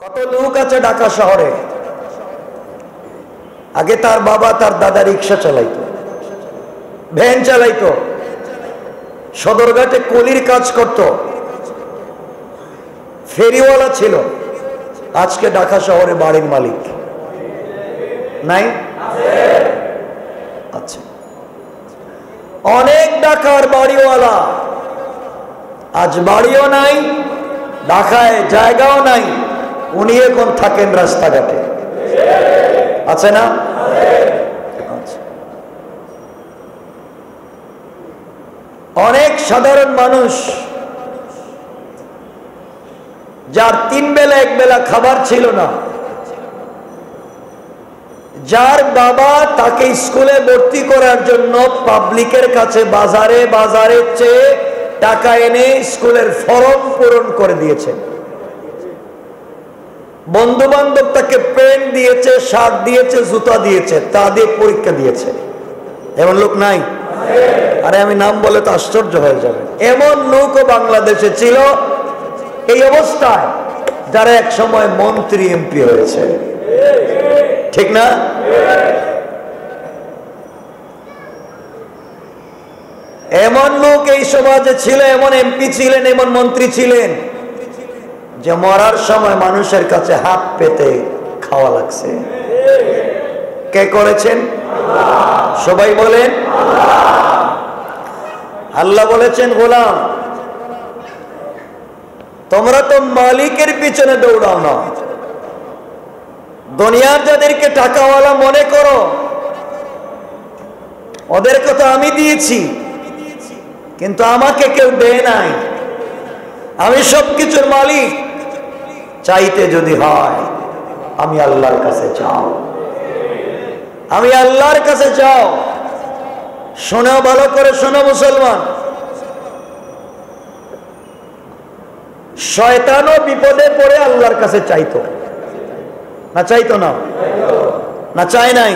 কত লোক আছে ঢাকা শহরে, আগে তার বাবা তার দাদা রিক্সা চালাইতো, ভ্যান চালাইতো, সদরঘাটে কুলির কাজ করত, ফেরিওয়ালা ছিল। আজকে ঢাকা শহরে বাড়ির মালিক নাই? আচ্ছা, অনেক ঢাকার বাড়িওয়ালা আজ বাড়িও নাই, ঢাকায় জায়গাও নাই, উনি এখন থাকেন রাস্তাঘাটে, আছে না? অনেক সাধারণ মানুষ যার 3 বেলা 1 বেলা খাবার ছিল না, যার বাবা তাকে স্কুলে ভর্তি করার জন্য পাবলিকের কাছে বাজারে বাজারে চেয়ে টাকা এনে স্কুলের ফরম পূরণ করে দিয়েছে, বন্ধু বান্ধব তাকে পেন দিয়েছে, শার্ট দিয়েছে, জুতা দিয়েছে, তা দিয়ে পরীক্ষা দিয়েছে। এমন লোক নাই? আরে আমি নাম বলে তো আশ্চর্য হয়ে যাবে। এমন লোকও বাংলাদেশে ছিল এই অবস্থায়, যারা এক সময় মন্ত্রী এমপি হয়েছে, ঠিক না? এমন লোক এই সমাজে ছিল, এমন এমপি ছিলেন, এমন মন্ত্রী ছিলেন যে মরার সময় মানুষের কাছে হাত পেতে খাওয়া লাগছে। কে করেছেন? সবাই বলেন আল্লাহ বলেছেন, গোলাম তোমরা তো মালিকের পিছনে দৌড়াও না, দুনিয়ার যাদেরকে টাকাওয়ালা মনে করো ওদেরকে তো আমি দিয়েছি, কিন্তু আমাকে কেউ দেয় নাই। আমি সবকিছুর মালিক। চাইতে যদি হয় আমি আল্লাহর কাছে চাও, আমি আল্লাহর কাছে চাও। শোনো, ভালো করে শোনো মুসলমান, শয়তানও বিপদে পড়ে আল্লাহর কাছে চাইতো না? চাইতো না? না চায় নাই?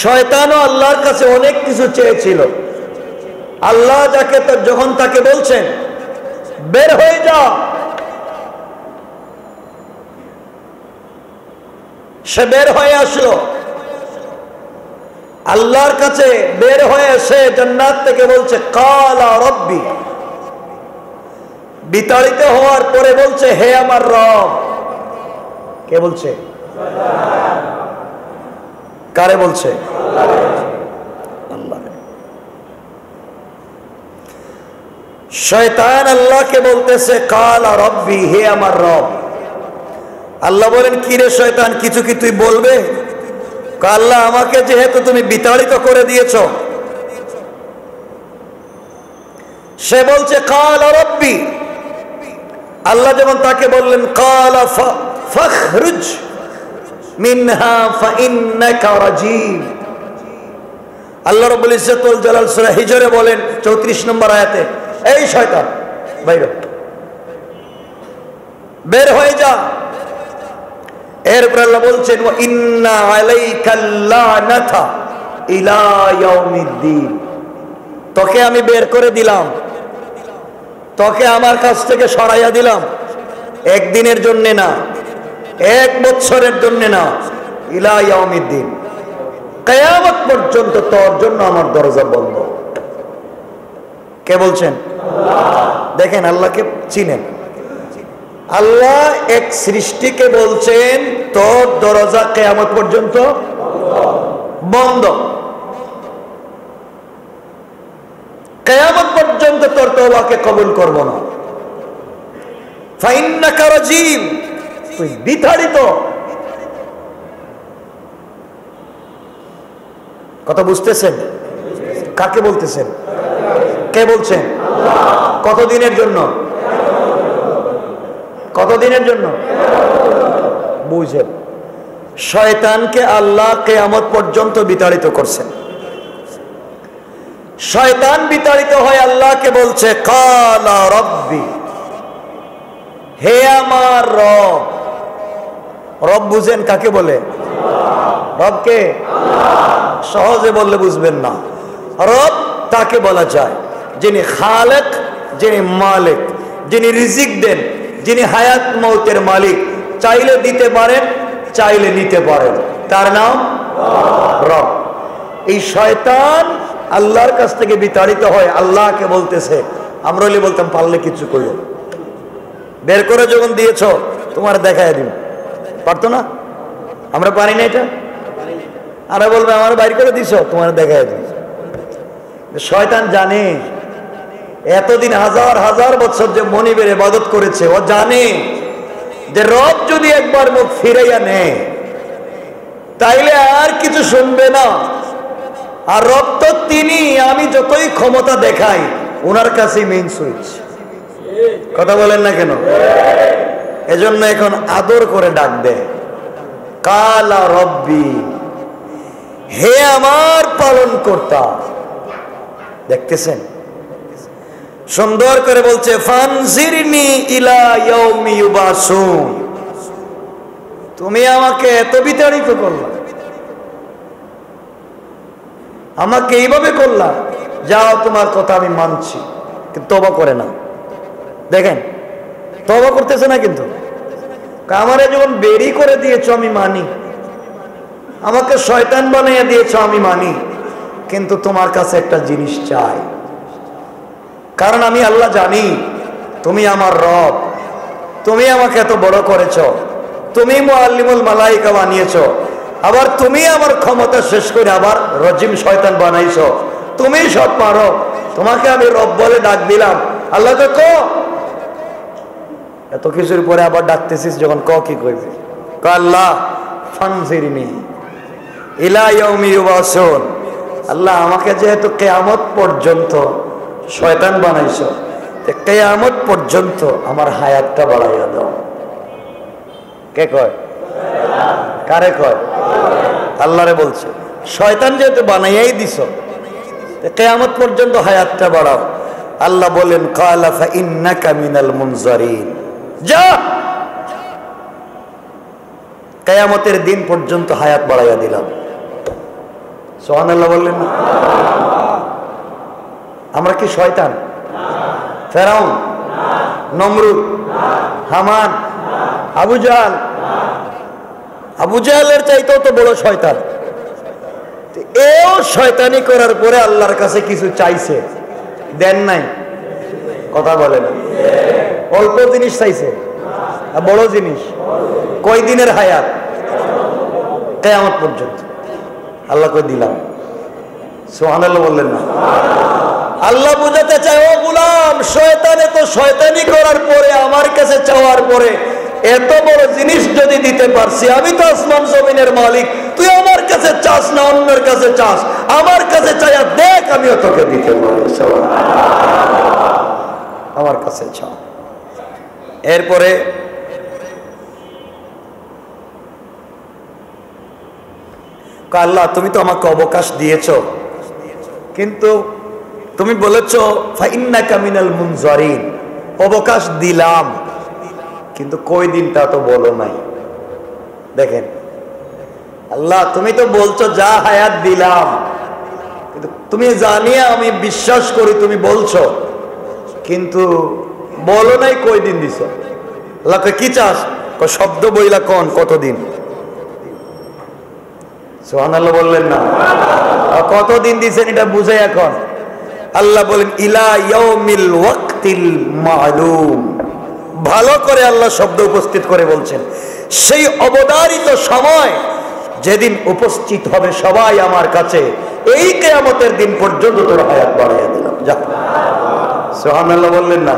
শয়তানও আল্লাহর কাছে অনেক কিছু চেয়েছিল। আল্লাহ যাকে যখন তাকে বলছেন বের হয়ে যা, সে বের হয়ে আসলো। আল্লাহর কাছে বের হয়ে এসে জান্নাত থেকে বলছে কালা রব্বি, বিতাড়িত হওয়ার পরে বলছে হে আমার রব। কে বলছে? কারে বলছে? আল্লাহ। শয়তান আল্লাহকে বলতেছে কালা রব্বি, হে আমার রব। আল্লাহ বলেন কি রে শয়তান, কিছু কি তুই বলবে? আল্লাহ আমাকে যেহেতু তুমি বিতাড়িত করে দিয়েছ, সে বলছে কালা রব্বি। আল্লাহ যেমন তাকে বললেন কালা ফাখরুজ মিনহা ফাইন্নাকা রাজিম। আল্লাহ রাব্বুল ইজ্জত ওয়াল জালাল সূরা হিজরে বলেন 34 নম্বর আয়াতে, এই শয়তান বাইরে বের হয়ে যা। এরপর আল্লাহ বলছেন ওয়া ইন্না আলাইকাল লানাতা ইলা ইয়াউমিদ্দিন, তোকে আমি বের করে দিলাম, তোকে আমার কাছ থেকে সরাইয়া দিলাম, একদিনের জন্য না, 1 বছরের জন্য না, ইলা ইয়াউমিদ্দিন, কিয়ামত পর্যন্ত তোর জন্য আমার দরজা বন্ধ। কে বলছেন? আল্লাহ। দেখেন আল্লাহকে চিনেন। আল্লাহ এক সৃষ্টিকে বলছেন তোর দরজা কিয়ামত পর্যন্ত বন্ধ, কিয়ামত পর্যন্ত তোর তওবাকে কবুল করব না। ফাইন্নাকা রাজিম, তুই বিতাড়িত। কথা বুঝতেছেন? কাকে বলতেছেন? কে বলছেন? আল্লাহ। কতদিনের জন্য? কতদিনের জন্য? বুঝেন, শয়তানকে আল্লাহ কিয়ামত পর্যন্ত বিতাড়িত করছেন। শয়তান বিতাড়িত হয় আল্লাহকে বলছে কালা রব্বি, হে আমার রব। রব বুঝেন কাকে বলে? রবকে সহজে বললে বুঝবেন না। রব তাকে বলা যায় যিনি খালেক, যিনি মালিক, যিনি রিজিক দেন, যিনি হায়াত মৌতের মালিক, চাইলে দিতে পারেন, চাইলে নিতে পারেন, তার নাম রব। এই শয়তান আল্লাহর কাছ থেকে বিতাড়িত হয়, আল্লাহকে বলতেছে, আমরা হলে বলতাম পারলে কিছু করো, বের করে যখন দিয়েছ তোমার দেখায় দিন, পারতো না? আমরা পারি না এটা। আর বলবে আমার বাইর করে দিছ, তোমার দেখায় দিন। শয়তান জানে এতদিন হাজার হাজার বছর যে মনিবের ইবাদত করেছে, ও জানে যে রব যদি একবার মুখ ফিরাইয়া নেয় তাইলে আর কিছু শুনবে না। আর রব তো তিনি, আমি যতই ক্ষমতা দেখাই ওনার কাছে মেইন সুইচ। কথা বলেন না কেন? এজন্য এখন আদর করে ডাক দেয়, কালা রব্বি, হে আমার পালন কর্তা। দেখতেছেন সুন্দর করে বলছে, ফানজিরনি ইলা ইয়াউমি ইউবাসুন, তুমি আমাকে এত বিতাড়িত করলা, আমাকে এইভাবে করলা, যাও তোমার কথা আমি মানছি, কিন্তু তওবা করে না। দেখেন তওবা করতেছে না, কিন্তু আমারে যখন বেরি করে দিয়েছো আমি মানি, আমাকে শয়তান বানাইয়া দিয়েছো আমি মানি, কিন্তু তোমার কাছে একটা জিনিস চাই, কারণ আমি আল্লাহ জানি তুমি আমার রব, তুমি আমাকে এত বড় করেছো, তুমি মুআল্লিমুল মালাইকা বানিয়েছো, আবার তুমি আমার ক্ষমতা শেষ করে আবার রজিম শয়তান বানাইছো, তুমি সব পারো, তোমাকে আমি রব বলে ডাক দিলাম। আল্লাহকে ক, এত কিছুর পরে আবার ডাকতেছিস যখন, ক কি কইবি? আল্লাহ ফানজিরনি ইলা ইয়াউমি ইউবাসুন, আল্লাহ আমাকে যেহেতু কিয়ামত পর্যন্ত শয়তান বানাইছো, কিয়ামত পর্যন্ত আমার হায়াতটা বাড়াইয়া দাও। কে কয়? কারে কয়? আল্লাহরে বলছে। শয়তান যেহেতু বানাইয়াই দিছো, কিয়ামত পর্যন্ত হায়াতটা বাড়াও। আল্লাহ বলেন, ক্বালা ফা ইন্নাকা মিনাল মুনজারিন, যা কিয়ামতের দিন পর্যন্ত হায়াত বাড়াইয়া দিলাম। সুবহানাল্লাহ বললেন না? আমরা কি শয়তান? ফেরাউন, নমরুদ, হামান, আবু জাহল, আবু জাহলের চাইতেও তো বড় শয়তান। এও শয়তানি করার পরে আল্লাহর কাছে কিছু চাইছে, দেন নাই। কথা বলে না, অল্প জিনিস চাইছে, বড় জিনিস। কয় দিনের হায়াত? কিয়ামত পর্যন্ত। আল্লাহ কই দিলাম। সুবহানাল্লাহ বললেন না? আল্লাহ বুঝাতে চায়, ও গোলাম, শয়তানে তো শয়তানি করার পরে আমার কাছে চাওয়ার পরে এত বড় জিনিস যদি দিতে পারছি, আমি তো আসমান জমিনের মালিক, তুই আমার কাছে চাস না অন্যের কাছে চাস, আমার কাছে চাইয়া দেখ, আমিও তোকে দিতে পারি, আমার কাছে চাও। এরপরে আল্লাহ তুমি তো আমাকে অবকাশ দিয়েছো, কিন্তু তুমি বলেছো ফাইন্নাকা মিনাল মুনজারিন, অবকাশ দিলাম, কিন্তু কই দিনটা তো বলো নাই। দেখেন আল্লাহ, তুমি তো বলছো যা হায়াত দিলাম, কিন্তু তুমি জানিয়ে আমি বিশ্বাস করি তুমি বলছো, কিন্তু বলো নাই কই দিন দিছো। আল্লাহকে কি চাস? শব্দ বইলা কোন কতদিন? সুবহানাল্লাহ বললেন না? কতদিন দিছেন এটা বুঝে এখন। আল্লাহ বলেন ইলা ইয়াউমিল ওয়াক্তিল মা'লুম, ভালো করে আল্লাহ শব্দ উপস্থিত করে বলছেন, সেই অবধারিত সময় যেদিন উপস্থিত হবে সবাই আমার কাছে, এই কিয়ামতের দিন পর্যন্ত তোর হায়াত বাড়াইয়া দিলাম। যা, সুবহানাল্লাহ বললেন না?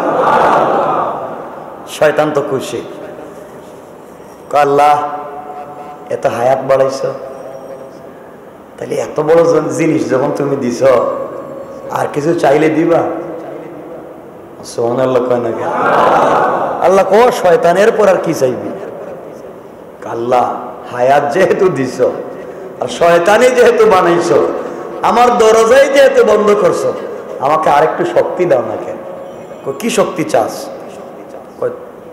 শয়তান তো খুশি, আল্লাহ এত হায়াত বাড়াইছ, তাহলে এত বড় জিনিস যখন তুমি দিছ, আর কিছু চাইলে দিবা? সুবহানাল্লাহ কয় না কেন? আল্লাহ কো শয়তানের পর আর কি চাইবি? আল্লাহ হায়াত যেহেতু দিছ, আর শয়তানি যেহেতু বানাইছো, আমার দরজাই যেহেতু বন্ধ করছো, আমাকে আরেকটু শক্তি দাও না কেন? কি শক্তি চাস?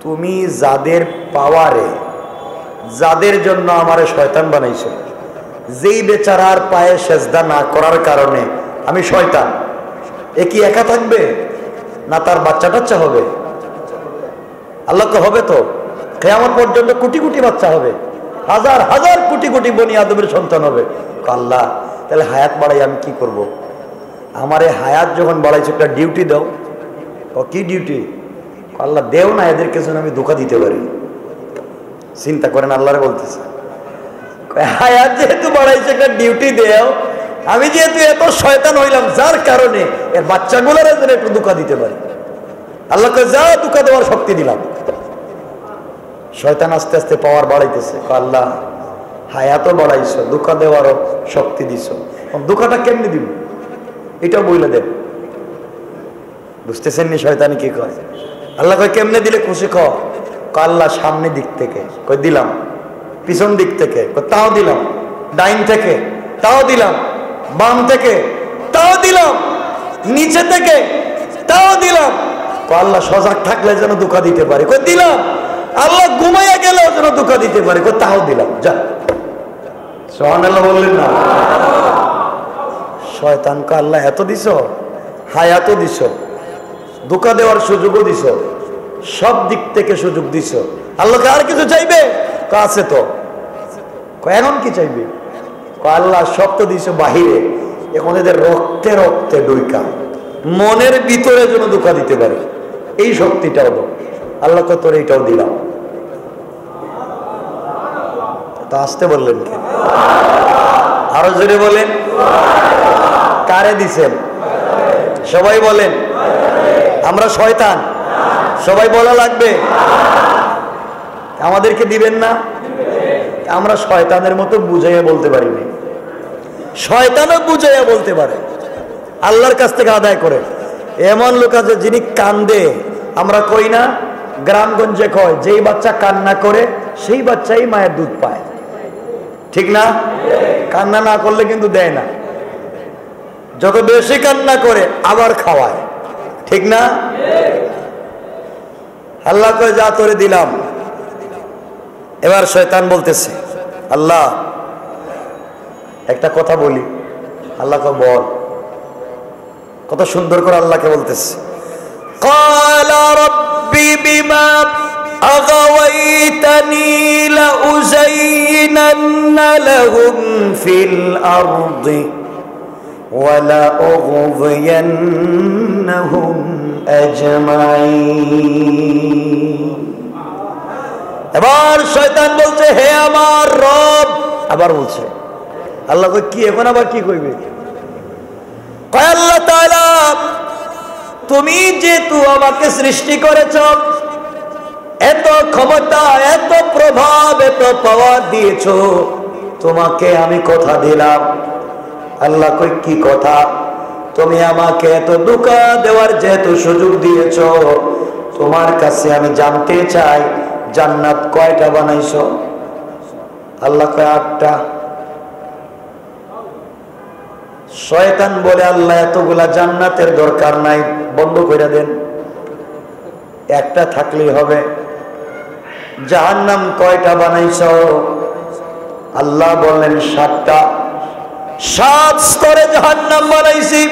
তুমি যাদের পাওয়ারে, যাদের জন্য আমারে শয়তান বানাইছো, যেই বেচারার পায়ে সেজদা না করার কারণে আমি শয়তান, এ কি একা থাকবে না তার বাচ্চা টাচ্চা হবে? আল্লাহ তো হবে তো, কিয়ামত পর্যন্ত কোটি কোটি বাচ্চা হবে, হাজার হাজার কোটি কোটি বনি আদমের সন্তান হবে। আল্লাহ তাহলে হায়াত বাড়াই আমি কি করব? আমার এই হায়াত যখন বাড়াইছে একটা ডিউটি দাও। কি ডিউটি? আল্লাহ দেও না, এদের কিছু আমি ধোঁকা দিতে পারি। চিন্তা করেন, আল্লাহরে বলতেছে হায়াত যেহেতু বাড়াইছে একটা ডিউটি দেও, আমি যেহেতু এত শয়তান হইলাম যার কারণে এর বাচ্চাগুলোর যেন একটু ধোঁকা দিতে পারি। আল্লাহকে যা ধোঁকা দেওয়ার শক্তি দিলাম। শয়তান আস্তে আস্তে পাওয়ার বাড়াইতেছে। আল্লাহ হায়াতও বাড়াইছো, ধোঁকা দেওয়ারও শক্তি দিছো, ধোঁকাটা কেমনি দিব এটাও বইলে দেন। বুঝতেছেন নি শয়তানি কি কয়? আল্লাহ কয় কেমনে দিলে খুশি কর? আল্লাহ সামনে দিক থেকে কই দিলাম, পিছন দিক থেকে তাও দিলাম, ডাইন থেকে তাও দিলাম, বাম থেকে তাও দিলাম, নিচে থেকে তাও দিলাম। আল্লাহ সজাগ থাকলে যেন ধোঁকা দিতে পারে, কই দিলাম। আল্লাহ ঘুমাইয়া গেলেও যেন ধোঁকা দিতে পারে, কই তাও দিলাম। যা সুবহানাল্লাহ বললেন না? শয়তানকে আল্লাহ এত দিছ, হায়াতও দিছ, ধোঁকা দেওয়ার সুযোগও দিছ, সব দিক থেকে সুযোগ দিছ। আল্লাহকে আর কিছু চাইবে? আছে তো, এখন কি চাইবে? আল্লাহ সব তো দিছ বাহিরে, এখন এদের রক্তে রক্তে ডুইকা মনের ভিতরে যেন ধোঁকা দিতে পারে এই শক্তিটাও দাও। আল্লাহকে তোর এইটাও দিলাম। তা আসতে বললেন কি? আরো জোরে বলেন। কারে দিছেন? সবাই বলেন। আমরা শয়তান? সবাই বলা লাগবে। আমাদেরকে দিবেন না? আমরা শয়তানের মতো বুঝাইয়া বলতে পারি না। শয়তানও বুঝাইয়া বলতে পারে, আল্লাহর কাছ থেকে আদায় করে। এমন লোক আছে যিনি কান্দে, আমরা কই না, গ্রামগঞ্জে কয় যেই বাচ্চা কান্না করে সেই বাচ্চাই মায়ের দুধ পায়, ঠিক না? কান্না না করলে কিন্তু দেয় না। যত বেশি কান্না করে আবার খাওয়ায়, ঠিক না? আল্লাহ কয় যা তোরে দিলাম। এবার শয়তান বলতেছে আল্লাহ একটা কথা বলি। আল্লাহ কয় বল। কত সুন্দর করে আল্লাহকে বলতেছে, ক্বালা রাব্বি বিমা আগাওয়াইতানি লাউযায়িনান্না লাহুম ফিল আরদি ওয়া লাউগওয়িয়ান্নাহুম আজমাইন। এবার শয়তান বলছে হে আমার রব। আবার বলছে আল্লাহ কয় কি? এখন আবার কি কইবে? কয় আল্লাহ তাআলা তুমি যেহেতু আমাকে সৃষ্টি করেছ, এত ক্ষমতা, এত প্রভাব, এত পাওয়ার দিয়েছ, তোমাকে আমি কথা দিলাম। আল্লাহ কই কি কথা? তুমি আমাকে এত ধোঁকা দেওয়ার যেহেতু সুযোগ দিয়েছ, তোমার কাছে আমি জানতে চাই জান্নাত কয়টা বানাইছো? আল্লাহ কয় 8টা। শয়তান বলে আল্লাহ এতগুলা জান্নাতের দরকার নাই, বন্ধ করে দেন, একটা থাকলেই হবে। জাহান্নাম কয়টা বানাইছো? আল্লাহ বললেন 7টা। 7 স্তরে জাহান্নাম বানাইছি।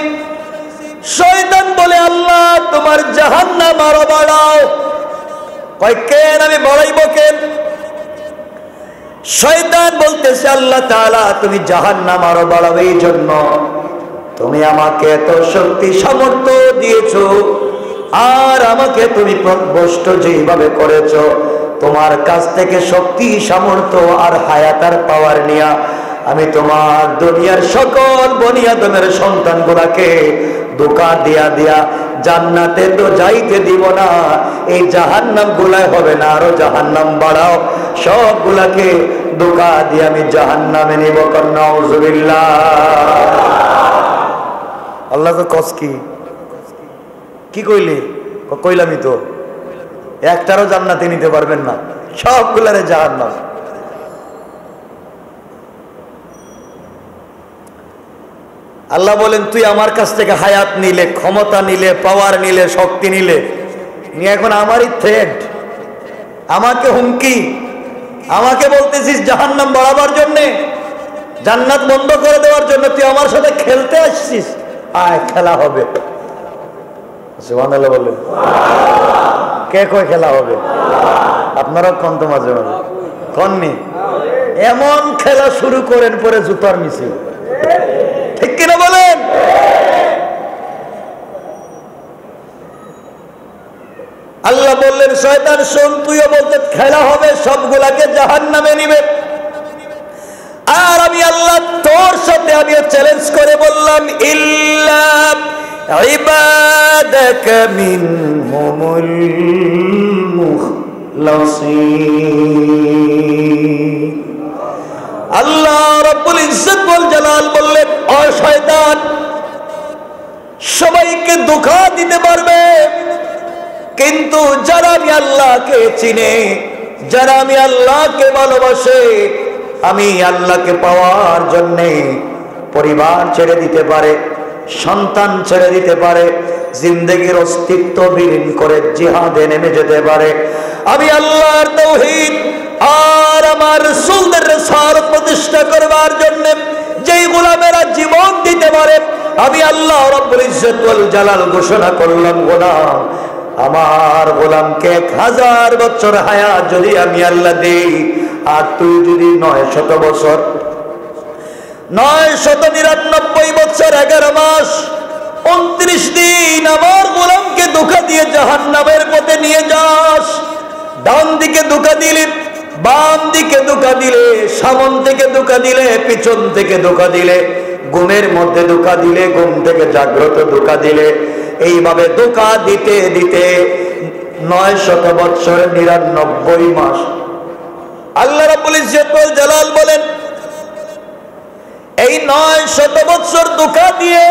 শয়তান বলে আল্লাহ তোমার জাহান্নাম আরো বাড়াও। কয় কেন? আমি বাড়াইব কেন? শয়তান বলতেছে আল্লাহ তাআলা তুমি জাহান্নাম আরো বাড়াবে এই জন্য তুমি আমাকে এত শক্তি সামর্থ্য দিয়েছো, আর আমাকে তুমি পথভ্রষ্ট যেভাবে করেছো, তোমার কাছ থেকে শক্তি সামর্থ্য আর হায়াত আর পাওয়ার নিয়া আমি তোমার দুনিয়ার সকল বনি আদমের সন্তানগুলাকে ধোঁকা দিয়া দিয়া জান্নাতে তো যাইতে দিব না, এই জাহান্নাম গুলাই হবে না, আরো জাহান্নাম বাড়াও, সবগুলাকে ধোঁকা দিয়ে আমি জাহান্নামে নিব। নাউযুবিল্লাহ। আল্লাহ কস কি কইলি? কইলামই তো, একটারও জান্নাতে নিতে পারবেন না, সবগুলারে জাহান্নাম। আল্লাহ বলেন তুই আমার কাছ থেকে হায়াত নিলে, ক্ষমতা নিলে, পাওয়ার নিলে, শক্তি নিলে, নিয়ে এখন আমারই থ্রেট, আমাকে হুমকি, আমাকে বলতেছিস জাহান্নাম বাড়াবার জন্যে, জান্নাত বন্ধ করে দেওয়ার জন্য তুই আমার সাথে খেলতে আসছিস। আয় খেলা হবে। সুবহানাল্লাহ বলেন। কে কয় খেলা হবে? আপনারা কোন তো মাঝে মাঝে কননি এমন খেলা শুরু করেন পরে জুতার মিছিল, ঠিক কিনা বলেন? আল্লাহ বললেন শয়তান শোন, তুইও বলতে খেলা হবে, সবগুলাকে জাহান্নামে নিবে। আর আমি আল্লাহ তোর সাথে আমিও চ্যালেঞ্জ করে বললাম ইল্লা ইবাদাকা মিনহুমুল মুখলাসিন। আল্লাহ রাব্বুল ইজ্জত ওয়াল জালাল বললেন ও শয়তান, সবাইকে ধোঁকা দিতে পারবে, কিন্তু যারা আমি আল্লাহকে চিনে, যারা আমি আল্লাহকে ভালোবাসে, আমি আল্লাহকে পাওয়ার জন্যে পরিবার ছেড়ে দিতে পারে, সন্তান ছেড়ে দিতে পারে, জিন্দেগির অস্তিত্ব বিলীন করে জিহাদে নেমে যেতে পারে, আমি আল্লাহর তাওহীদ আর আমার রাসূলের রিসালাত প্রতিষ্ঠা করবার জন্য যেই গোলামেরা জীবন দিতে পারে, আমি আল্লাহ রাব্বুল ইজ্জত ওয়াল জালাল ঘোষণা করলাম গোলাম, আমার গোলামকে 1000 বছর হায়াত যদি আমি আল্লাহ দেই, আর তুই যদি 900 বছর 999 বছর 11 মাস 29 দিন আমার গোলামকে ধোঁকা দিয়ে জাহান্নামের পথে নিয়ে যাস, ডান দিকে ধোঁকা দিলে, বাম দিকে ধোঁকা দিলে, সামন থেকে ধোঁকা দিলে, পিছন থেকে ধোঁকা দিলে, ঘুমের মধ্যে ধোঁকা দিলে, ঘুম থেকে জাগ্রত ধোঁকা দিলে, এইভাবে ধোঁকা দিতে দিতে 900 বছর 99 মাস। আল্লাহ রাব্বুল ইজ্জত ওয়াল জালাল বলেন এই 900 বছর ধোঁকা দিয়ে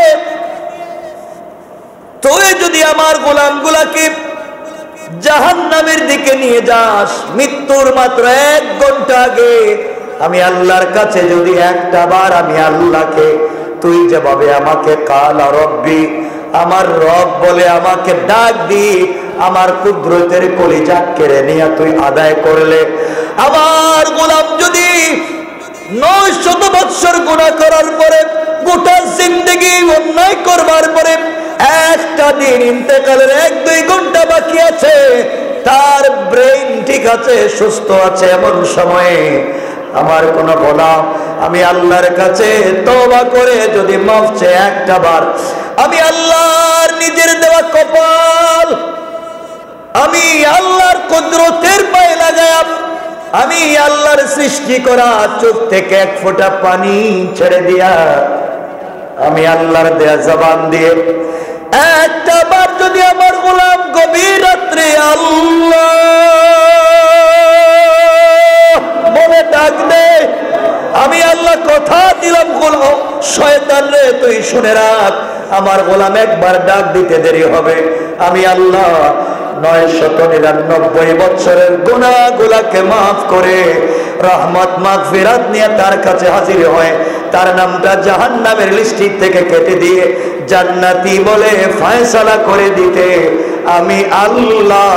তুই যদি আমার গোলামগুলাকে জাহান্নামের দিকে নিয়ে যাস, মৃত্যুর মাত্র 1 ঘন্টা আগে আমি আল্লাহর কাছে যদি একটা বার আমি আল্লাহকে তুই যেভাবে আমাকে কালা রব্বি, আমার রব বলে আমাকে ডাক দি, আমার কুদরতের কলিজা কেড়ে নিয়ে তুই আদায় করলে, আমার গোলাম যদি 900 বছর গুনাহ করার পরে, গোটা জিন্দেগি অন্যায় করবার পরে, একটা দিন ইন্তেকালের 1-2 ঘন্টা বাকি আছে, তার ব্রেইন ঠিক আছে, সুস্থ আছে, এমন সময়ে আমার কোন গোলাম আমি আল্লাহর কাছে তওবা করে যদি মাফ চেয়ে একটা বার, আমি আল্লাহর নিজের দেওয়া কপাল আমি আল্লাহর কুদরতের পায়ে লাগায়া, আমি আল্লাহর সৃষ্টি করা চোখ থেকে 1 ফোঁটা পানি ছেড়ে দিয়া, আমি আল্লাহর দেয়া জবান দিয়ে একটা বার যদি আমার গোলাম গভীর রাত্রে আল্লাহ বলে ডাক দে, আমি আল্লাহ কথা দিলাম গোলাম শয়তান রে তুই শুনে রাখ, আমার গোলাম একবার ডাক দিতে দেরি হবে, আমি আল্লাহ 999 বছরের গুনাহগুলোকে মাফ করে রহমত মাগফিরাত নিয়ে তার কাছে হাজির হয়, তার নামটা জাহান্নামের লিস্ট থেকে কেটে দিয়ে জান্নাতি বলে ফয়সালা করে দিতে আমি আল্লাহ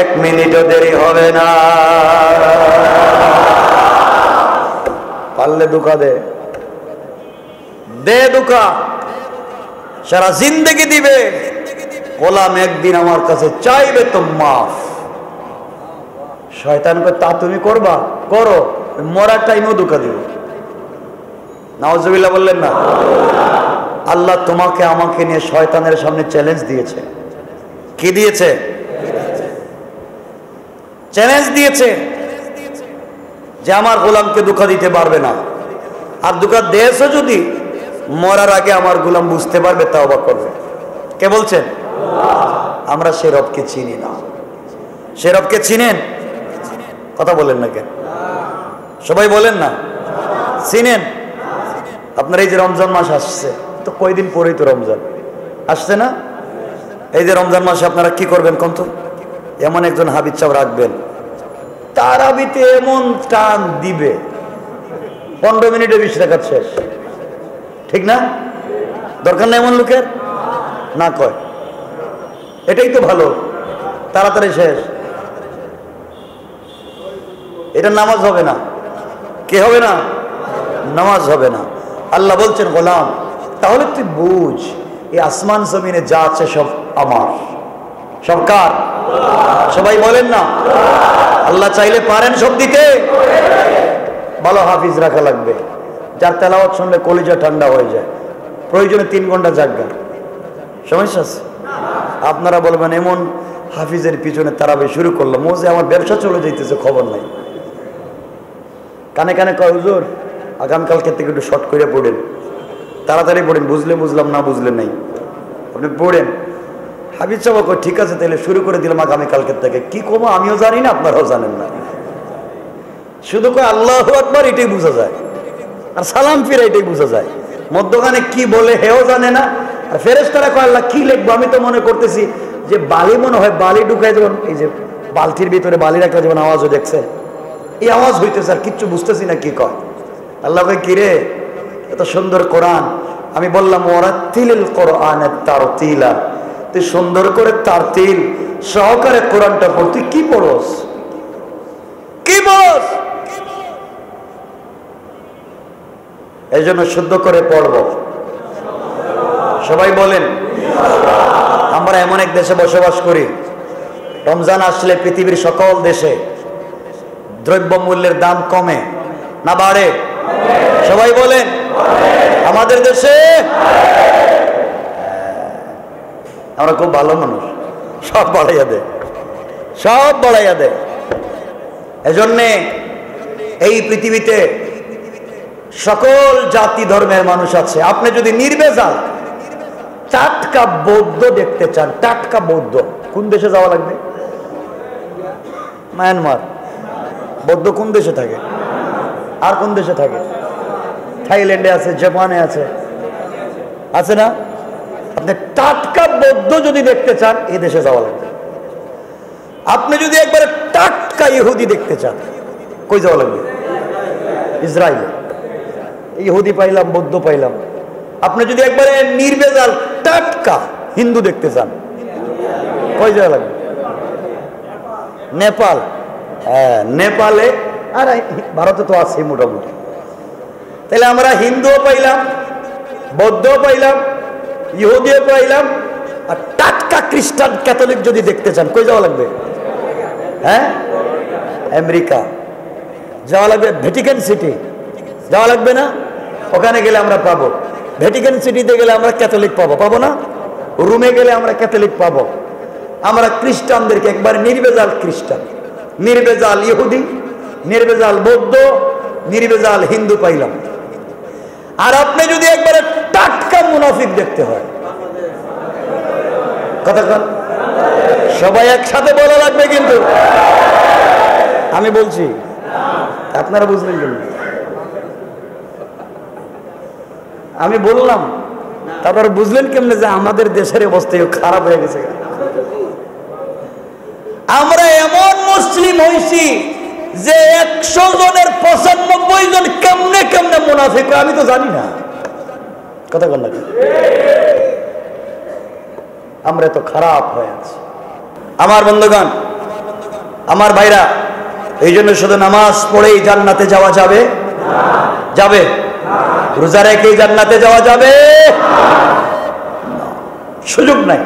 1 মিনিটও দেরি হবে না। পারলে ধোঁকা দে ধোঁকা, সারা জিন্দেগি দিবে, গোলাম একদিন আমার কাছে চাইবে তো মাফ। শয়তানকে তা তুমি করবা, করো, মরার টাইমেও ধোঁকা দিব। নাউজুবিল্লাহ বললেন না? আল্লাহ তোমাকে আমাকে নিয়ে শয়তানের সামনে চ্যালেঞ্জ দিয়েছে। কি দিয়েছে? চ্যালেঞ্জ দিয়েছে যে আমার গোলামকে ধোঁকা দিতে পারবে না, আর ধোঁকা দিয়েছে যদি মরার আগে আমার গোলাম বুঝতে পারবে, তওবা করবে। কে বলছেন? আমরা সে রবকে চিনি না। সে রবকে চিনেন? কথা বলেন না কেন? সবাই বলেন না চিনেন? আপনার এই যে রমজান মাস আসছে, তো কয়দিন পরেই তো রমজান আসছে না? এই যে রমজান মাসে আপনারা কি করবেন কোন তো? এমন একজন হাবিজ সাহেব রাখবেন, তারাবিতে এমন টান দিবে 15 মিনিটে 20 রাকাত শেষ, ঠিক না? দরকার না এমন লোকের? না কয় এটাই তো ভালো, তাড়াতাড়ি শেষ। এটা নামাজ হবে না। কে হবে না? নামাজ হবে না। আল্লাহ বলছেন গোলাম তাহলে তুই বুঝ, এই আসমান জমিনে যা আছে সব আমার। সব কার? সবাই বলেন না। আল্লাহ চাইলে পারেন সব দিতে। ভালো হাফিজ রাখা লাগবে, যার তেলাওয়াত শুনলে কলিজা ঠান্ডা হয়ে যায়, প্রয়োজনে 3 ঘন্টা জাগা। সমস্যা আছে? আপনারা বলবেন এমন হাফিজের পিছনে তারাবি শুরু করলো, মোজে আমার ব্যবসা চলে যাইতেছে, খবর নাই। কানে কানে কয় হুজুর আগামীকালকে থেকে একটু শর্ট করে পড়েন, তাড়াতাড়ি পড়েন, বুঝলে বুঝলাম, না বুঝলে নাই, আপনি পড়েন। হাফিজ সাহেব কয় ঠিক আছে তাহলে শুরু করে দিলাম আগামীকালকের থেকে। কি কমো আমিও জানি না, আপনারাও জানেন না, শুধু কয় আল্লাহু আকবার, এটাই বোঝা যায়, আর সালাম ফিরে এটাই বোঝা যায়। মধ্যখানে কি বলে হেও জানে না। আর ফেরেশতারা কয় আল্লাহ কি লিখবো? আমি তো মনে করতেছি যে বালি, মনে হয় বালি ঢুকায়, যেমন এই যে বালতির ভিতরে বালি রাখলে যেমন আওয়াজও দেখছে, এই আওয়াজ হইতেছে, আর কিচ্ছু বুঝতেছি না কি কয়। আল্লাহ কয় কি রে, এত সুন্দর কোরআন। আমি বললাম ওয়ারাত্তিলিল কোরআনের তারতিলা, তুই সুন্দর করে তারতিল সহকারে কোরআনটা পড়। তুই কি পড়স, কি পড়স? এই জন্য শুদ্ধ করে পড়ব। সবাই বলেন। আমরা এমন এক দেশে বসবাস করি, রমজান আসলে পৃথিবীর সকল দেশে দ্রব্য মূল্যের দাম কমে না বাড়ে? সবাই বলেন। আমাদের দেশে আমরা খুব ভালো মানুষ, সব বাড়াইয়া দেয়, সব বাড়াইয়া দেয়। এজন্যে এই পৃথিবীতে সকল জাতি ধর্মের মানুষ আছে। আপনি যদি নির্ভেজাল টাটকা বৌদ্ধ দেখতে চান, টাটকা বৌদ্ধ, কোন দেশে যাওয়া লাগবে? মায়ানমার। বৌদ্ধ কোন দেশে থাকে? আর কোন দেশে থাকে? থাইল্যান্ডে আছে, জাপানে আছে, আছে না? আপনি টাটকা বৌদ্ধ যদি দেখতে চান এই দেশে যাওয়া লাগবে। আপনি যদি একবারে টাটকা ইহুদি দেখতে চান কই যাওয়া লাগবে? ইসরায়েল। ইহুদি পাইলাম, বৌদ্ধ পাইলাম। আপনি যদি একবারে নির্ভেজাল টাটকা হিন্দু দেখতে চান কই যাওয়া লাগবে? নেপাল। হ্যাঁ, নেপালে। আর ভারতে তো আছে মোটামুটি। তাহলে আমরা হিন্দুও পাইলাম, বৌদ্ধও পাইলাম, ইহুদিও পাইলাম, আর টাটকা খ্রিস্টান ক্যাথলিক যদি দেখতে চান কই যাওয়া লাগবে? হ্যাঁ, আমেরিকা যাওয়া লাগবে। ভ্যাটিকান সিটি যাওয়া লাগবে না? ওখানে গেলে আমরা পাবো। ভ্যাটিকান সিটিতে গেলে আমরা ক্যাথলিক পাবো, পাবো না? রোমে গেলে আমরা ক্যাথলিক পাবো। আমরা খ্রিস্টানদেরকে একবার নির্ভেজাল খ্রিস্টান, নির্ভেজাল ইহুদি, নির্ভেজাল বৌদ্ধ, নির্ভেজাল হিন্দু পাইলাম। আর আপনি যদি একবারে টাটকা মুনাফিক দেখতে হয়, কথা সবাই একসাথে বলা লাগবে কিন্তু। আমি বলছি, আপনারা বুঝলেন কেন? আমি বললাম, তারপর বুঝলেন কেমনে যে আমাদের দেশের অবস্থা খারাপ হয়ে গেছে? আমরা এমন মুসলিম হয়েছি যে 100 জনের 95 জন কেমনে কেমনে মুনাফিক, আমি তো জানি না, কথা বল না। আমরা তো খারাপ হয়ে আছি। আমার বন্ধুগণ, আমার ভাইরা, এই জন্য শুধু নামাজ পড়েই জান্নাতে যাওয়া যাবে? যাবে? রোজা রেখেই জান্নাতে যাওয়া যাবে? সুযোগ নাই।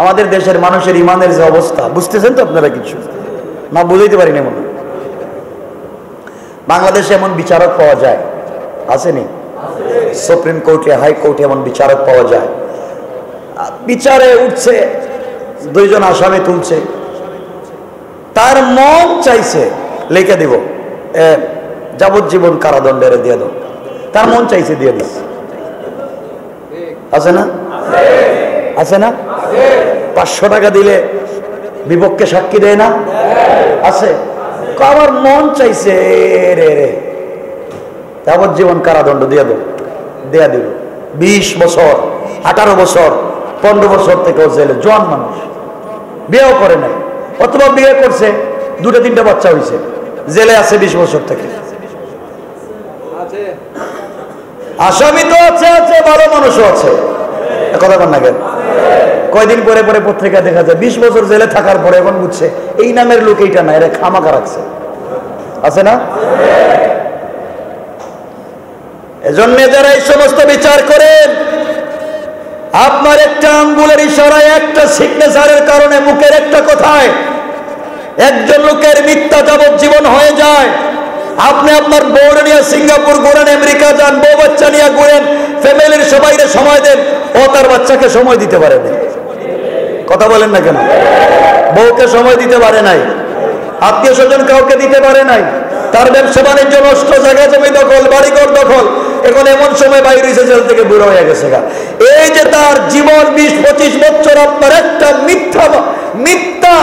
আমাদের দেশের মানুষের ইমানের যে অবস্থা, বুঝতেছেন তো আপনারা? কিছু না বুঝাইতে পারি না। মনে বাংলাদেশে এমন বিচারক পাওয়া যায়, আসেনি? সুপ্রিম কোর্টে, হাইকোর্টে এমন বিচারক পাওয়া যায়। বিচারে উঠছে, 2 জন আসামি তুলছে, তার মন চাইছে লিখে দিব যাবজ্জীবন কারাদণ্ডের দিয়ে দাও, তার মন চাইছে দিয়ে দিস। আছে না? আছে না? 500 টাকা দিলে বিপক্ষে সাক্ষী দেয় না? আছে। আমার মন চাইছে রে রে যাবজ্জীবন কারাদণ্ড দিয়ে দাও, দেয়া দিল। 20 বছর, 18 বছর, 15 বছর থেকে জেলে। জোয়ান মানুষ, বিয়েও করে নাই, অথবা বিয়ে করছে, 2-3টা বাচ্চা হয়েছে, জেলে আছে 20 বছর থেকে। আসামি তো আছে, আছে, ভালো মানুষও আছে, কথা বল না কেন? কয়দিন পরে পরে পত্রিকা দেখা যায় 20 বছর জেলে থাকার পরে এখন বুঝছে এই নামের লোক এইটা না, এরা খামাকা রাখছে। আছে না? এজন্য যারা এই সমস্ত বিচার করেন, আপনার একটা আঙ্গুলের ইশারায়, একটা সিগনেচারের কারণে, মুখের একটা কথায় একজন লোকের মিথ্যা যাবজ্জীবন হয়ে যায়। আপনি আপনার বউ নিয়ে সিঙ্গাপুর ঘুরেন, আমেরিকা যান, বউ বাচ্চা নিয়ে ঘুরেন, ফ্যামিলির সবাইকে সময় দেন, ও তার বাচ্চাকে সময় দিতে পারে না। কথা বলেন না কেন? বউকে সময় দিতে পারে নাই, আত্মীয় স্বজন কাউকে দিতে পারে নাই, তার ব্যবসা বাণিজ্য নষ্ট, জায়গা জমি দখল, বাড়িঘর দখল, এখন এমন সময় বাইরে হয়েছে জেল থেকে বুড়ো হয়ে গেছে। এই যে তার জীবন 20-25 বছর আপনার একটা মিথ্যা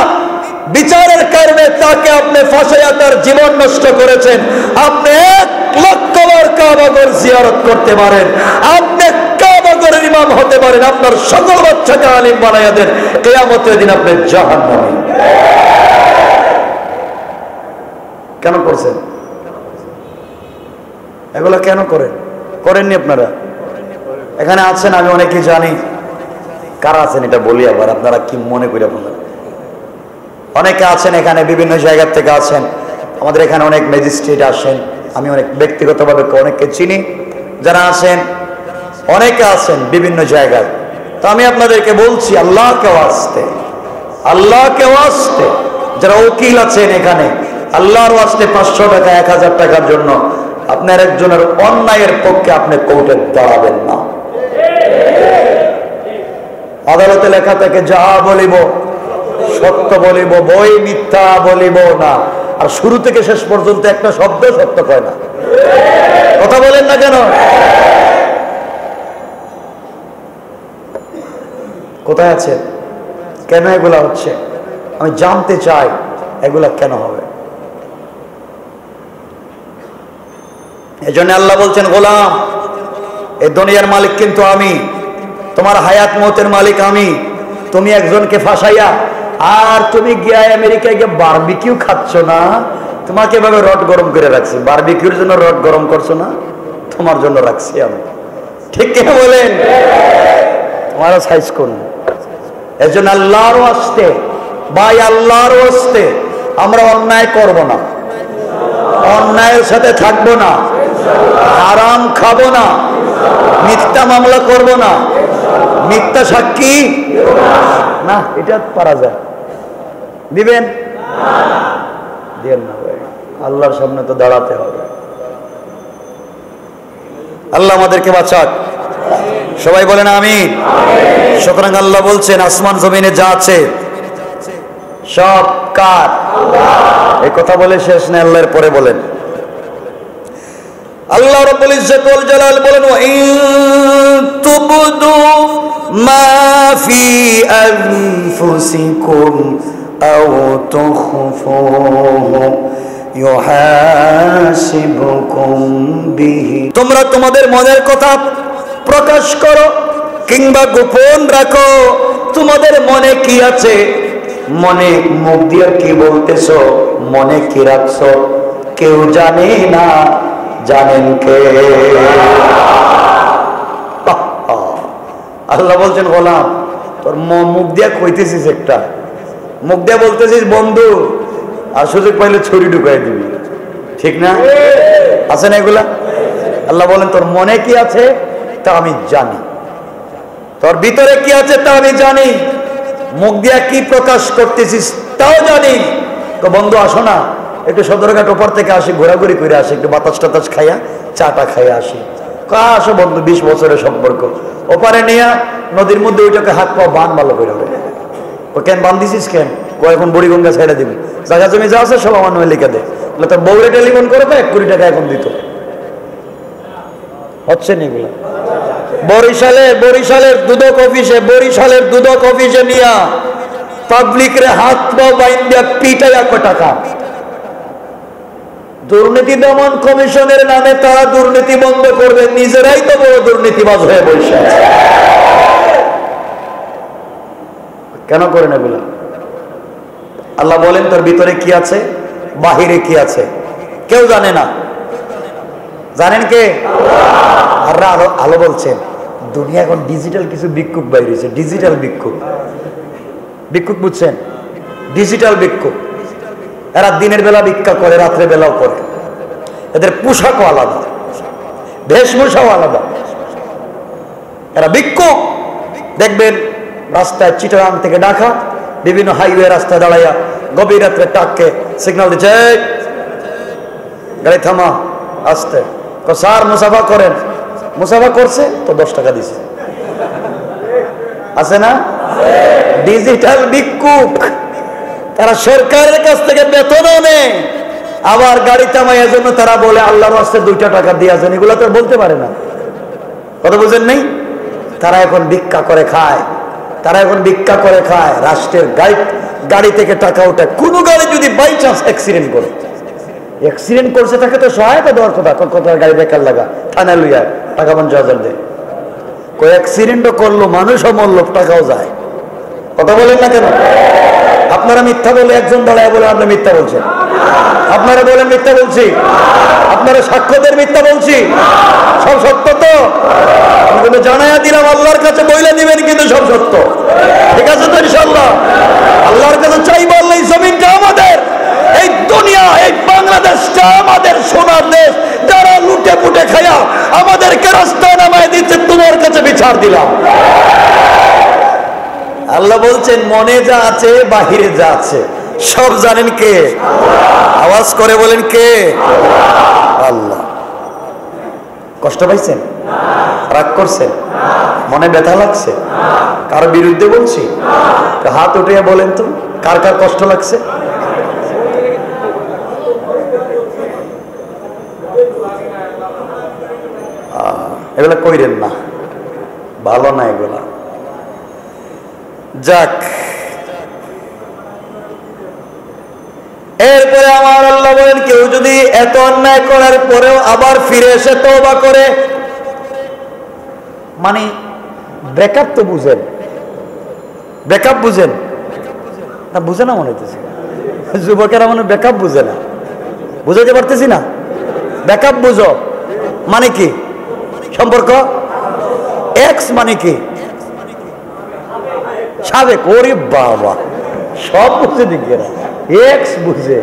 বিচারের কারণে তাকে আপনি ফাঁসাইয়া তার জীবন নষ্ট করেছেন। আপনি 1,00,000 বার কাবাগর জিয়ারত করতে পারেন, আপনি কাবাগরের ইমাম হতে পারেন, আপনার সকল বাচ্চাকে আলিম বানাইয়া দেন, কিয়ামতের দিন আপনি জাহান্নামী। কেন করছেন এগুলো? কেন করেননি আপনারা? এখানে আছেন, আমি অনেকে জানি কারা আছেন এটা বলি, আবার আপনারা কি মনে করি? আপনারা অনেকে আছেন এখানে, বিভিন্ন জায়গা থেকে আছেন, আমাদের এখানে অনেক ম্যাজিস্ট্রেট আসেন, আমি অনেক ব্যক্তিগতভাবে অনেককে চিনি যারা আছেন, অনেকে আছেন বিভিন্ন জায়গায়। তো আমি আপনাদেরকে বলছি, আল্লাহকে ওয়াস্তে যারা উকিল আছেন এখানে, আল্লাহর ওয়াস্তে 500 টাকা 1000 টাকার জন্য আপনার একজনের অন্যায়ের পক্ষে আপনি কোর্টে দাঁড়াবেন না। আদালতে লেখা থেকে যা বলিব সত্য বলিব, বই মিথ্যা বলিব না। আর শুরু থেকে শেষ পর্যন্ত একটা শব্দ সত্য কয় না। কথা বলেন না কেন? কোথায় আছে? কেন এগুলা হচ্ছে? আমি জানতে চাই এগুলা কেন হবে। এই জন্য আল্লাহ বলছেন, গোলাম, এই দুনিয়ার মালিক কিন্তু আমি, তোমার হায়াত মতের মালিক আমি। তুমি একজনকে ফাঁসাইয়া আর তুমি গিয়া আমেরিকায় গিয়ে বারবিকিউ খাচ্ছ না, তোমাকে এভাবে রড গরম করে রাখছি। বারবিকিউর জন্য রড গরম করছো না, তোমার জন্য রাখছি আমি। ঠিক কিনা বলেন? তোমারও সাইজ করুন। এর জন্য আল্লাহর ওয়াস্তে, ভাই, আল্লাহর ওয়াস্তে আমরা অন্যায় করব না, অন্যায়ের সাথে থাকবো না, হারাম খাবো না, মিথ্যা মামলা করব না, মিথ্যা সাক্ষী না। এটা পারা যায়? দিবেন? দিবেন না ভাই, আল্লাহর সামনে তো দাঁড়াতে হবে। আল্লাহ আমাদেরকে বাঁচাক, সবাই বলেন আমিন। সুতরাং আল্লাহ বলছেন, আসমান জমিনে যা আছে সব কার? এই কথা বলে শেষ নেই, আল্লাহর পরে বলেন, আল্লাহ রাব্বুল ইজ্জত ওয়াল জালাল বলেন, ওয়া ইন তুবদু মা ফি আনফুসিকুম আও তুখফুহু ইউহাসিবুকুম বিহি। তোমরা তোমাদের মনের কথা প্রকাশ করো কিংবা গোপন রাখো, তোমাদের মনে কি আছে, মনে মুখ দিয়ে কি বলতেছো, মনে কি রাখছো, কেউ জানে না, জানেন কে? আল্লাহ বলছেন, গোলাম, তোর মুখ দিয়া কইতেছিস একটা, মুখ দিয়া বলতেছিস বন্ধু, আর সুযোগ পাইলে ছুরি ঢুকাই দিবি, ঠিক না? আছে না এগুলা? আল্লাহ বলেন, তোর মনে কি আছে তা আমি জানি, তোর ভিতরে কি আছে তা আমি জানি, মুখ দিয়া কি প্রকাশ করতেছিস তাও জানি। তো বন্ধু, আসো না একটু সদরঘাট ওপার থেকে আসি, ঘোরাঘুরি করে আসি, একটু বাতাস টাতাস খাইয়া, চাটা খাইয়া আসি। আসো বন্ধু, 20 বছরের সম্পর্ক, ওপারে নিয়ে নদীর মধ্যে ওইটাকে হাত পাও বান ভালো করে হবে। ও কেন বান দিছিস কেন? ও এখন বুড়িগঙ্গা ছেড়ে দিবি, জায়গা জমি যা আছে সব আমার নয় লিখে দেয়। তোর বউরে টেলিফোন করে 1 কোটি টাকা এখন দিত, হচ্ছে না এগুলা? বরিশালের দুদক অফিসে নিয়া পাবলিক রে হাত পাও বাইন্দা পিটাইয়া টাকা। দুর্নীতি দমন কমিশনের নামে তারা দুর্নীতি বন্ধ করবে, নিজেরাই তো বড় দুর্নীতিবাজ হয়ে বসে আছে। কেন করেন এগুলা? আল্লাহ বলেন, তোর ভিতরে কি আছে, বাহিরে কি আছে কেউ জানে না, জানেন কে? আল্লাহ। আলো বলছেন, দুনিয়া এখন ডিজিটাল কিছু ভিক্ষুক বাইর হয়েছে, ডিজিটাল ভিক্ষুক বুঝছেন? ডিজিটাল ভিক্ষুক। এরা দিনের বেলা ভিক্ষা করে, রাত্রে বেলাও করে, এদের পোশাকও আলাদা, বেশভূষাও আলাদা। এরা ভিক্ষুক, দেখবেন রাস্তায় চিটাগাং থেকে ঢাকা বিভিন্ন হাইওয়ে রাস্তায় দাঁড়াইয়া গভীর রাত্রে টাককে সিগন্যাল দিচ্ছে, গাড়ি থামা, আসতে। স্যার মুসাফা করেন, মুসাফা করছে তো 10 টাকা দিছে, আছে না? ডিজিটাল ভিক্ষুক, তারা সরকারের কাছ থেকে বেতনও নেয়, আবার গাড়ি থামাইয়ার জন্য তারা বলে আল্লাহর রাস্তে 2 টাকা দিয়ে আসেন। এগুলো তো বলতে পারে না, কথা বুঝেন নেই? তারা এখন ভিক্ষা করে খায়, তারা এখন ভিক্ষা করে খায়। রাষ্ট্রের গাড়ি থেকে টাকা ওঠে। কোনো গাড়ি যদি বাই চান্স অ্যাক্সিডেন্ট করে, অ্যাক্সিডেন্ট করছে তাকে তো সহায়তা দেওয়ার কথা, কোথায় গাড়ি বেকার লাগা, থানায় লইয়া টাকা 50,000 দেয়। কই অ্যাক্সিডেন্টও করলো, মানুষও মরল, টাকাও যায়। কথা বলেন না কেন? আপনারা মিথ্যা বলে একজন দাঁড়ায় বলে আপনি মিথ্যা বলছেন, আপনারা বলেন মিথ্যা বলছি, আপনারা সাক্ষ্যদের মিথ্যা বলছি, সব সত্য তো? আমি জানাইয়া দিলাম, আল্লাহর কাছে বইলে দিবেন কিন্তু সব সত্য, ঠিক আছে তো ইনশাআল্লাহ? আল্লাহর কাছে চাইবো, আল্লাহ এই জমিনটা আমাদের, এই দুনিয়া, এই বাংলাদেশটা আমাদের সোনার দেশ। যারা লুটে পুটে খায়া আমাদেরকে রাস্তায় নামায় দিচ্ছে, তোমার কাছে বিচার দিলাম। আল্লাহ বলছেন মনে যা আছে বাহিরে যা আছে সব জানেন কে? আওয়াজ করে বলেন কে? আল্লাহ। কষ্ট পাইছেন? রাগ করছেন? মনে ব্যথা লাগছে? কার বিরুদ্ধে বলছি? হাত উঠিয়ে বলেন তো, কার কার কষ্ট লাগছে? এগুলা কইরেন না, ভালো না এগুলা। যাক, এরপরে আমার আল্লাহ বলেন কেউ যদি এত অন্যায় করার পরেও আবার ফিরে এসে তওবা করে, মানে ব্রেকআপ তো বুঝেন, ব্রেকআপ বুঝেন না? বুঝে না মনে হইতেছে, যুবকেরা মনে ব্রেকআপ বুঝে না, বুঝাইতে পারতেছি না। ব্রেকআপ বুঝো মানে কি? সম্পর্ক। এক্স মানে কি? সাবেক। ওরে বাবা, সব বুঝে দিকে না, এক্স বুঝে,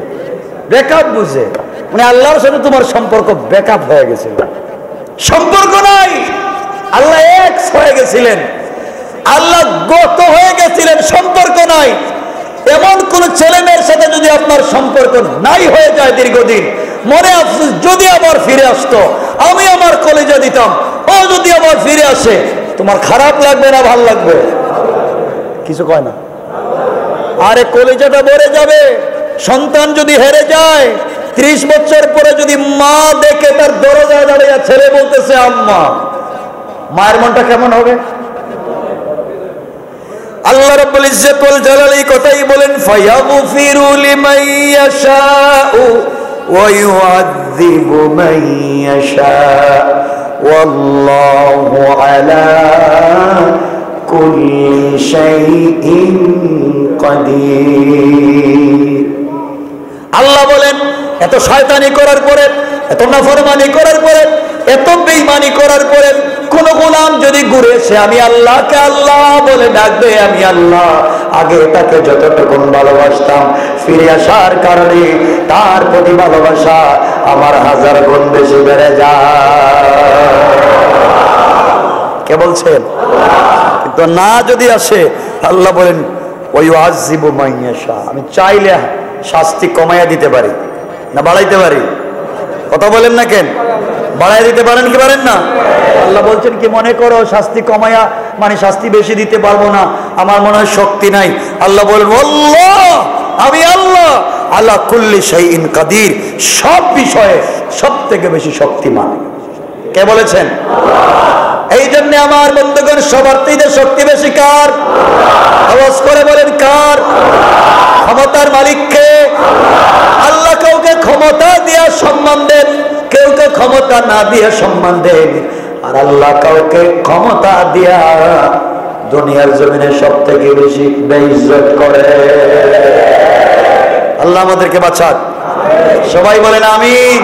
ব্রেকআপ বুঝে, মানে আল্লাহর সাথে তোমার সম্পর্ক ব্রেকআপ হয়ে গেছিল, সম্পর্ক নাই, আল্লাহ এক্স হয়ে গেছিলেন, আল্লাহ গত হয়ে গেছিলেন, সম্পর্ক নাই। এমন কোন ছেলে মেয়ের সাথে যদি আপনার সম্পর্ক নাই হয়ে যায় দীর্ঘদিন, মনে আফসোস যদি আবার ফিরে আসতো, আমি আমার কলেজে দিতাম, ও যদি আবার ফিরে আসে, তোমার খারাপ লাগবে না ভাল লাগবে? কিছু কয় না। আরে কলেজাটা ভরে যাবে। সন্তান যদি হেরে যায়, 30 বছর পরে যদি মা দেখে তার দরজায় দাঁড়িয়ে ছেলে বলতেছে আম্মা, মায়ের মনটা কেমন হবে? আল্লাহ রাব্বুল ইজ্জত ওয়াল জালাল এই কথাই বলেন, ফায়াগফিরু লিমান ইয়াশাউ ওয়া ইউআযযিবু মান ইয়াশা ওয়াল্লাহু আলা কুল্লি শাইইন কাদির। আল্লাহ বলেন এত শয়তানি করার পরে, এত নাফরমানি করার পরে, এত বেঈমানি করার পরে কোন গোলাম যদি ঘুরে এসে আমি আল্লাহকে আল্লাহ বলে ডাকবে, আমি আল্লাহ আগে তাকে যতটুকু ভালোবাসতাম, ফিরে আসার কারণে তার প্রতি ভালোবাসা আমার 1000 গুণ বেশি বেড়ে যায়। কে বলছেন? কিন্তু না যদি আসে, আল্লাহ বলেন ওয়াইউআযযিবু মান ইয়াশা, আমি চাইলে শাস্তি কমাইয়া দিতে পারি না বাড়াইতে পারি? কথা বলেন না কেন? বাড়াই দিতে পারেন কি পারেন না? আল্লাহ বলছেন কি মনে করো শাস্তি কমায়া মানে শাস্তি বেশি দিতে পারবো না, আমার মনে হয় শক্তি নাই। আল্লাহ বলেন আল্লাহ, আমি আল্লাহ আলা কুল্লি শাইইন কাদির, সব বিষয়ে সব থেকে বেশি শক্তিমান। কে বলেছেন? এই জন্য আমার বন্ধুগণ, সবার থেকে শক্তি বেশি কার? আওয়াজ করে বলেন কার? ক্ষমতার মালিক কে? আল্লাহ কাউকে ক্ষমতা দিয়া সম্মান দেন, কেউকে ক্ষমতা না দিয়া সম্মান দেন, আর আল্লাহ কাউকে ক্ষমতা দিয়া দুনিয়ার জমিনে সব থেকে বেশি বেইজ্জত করে। আল্লাহ আমাদেরকে বাঁচাক, সবাই বলেন আমিন।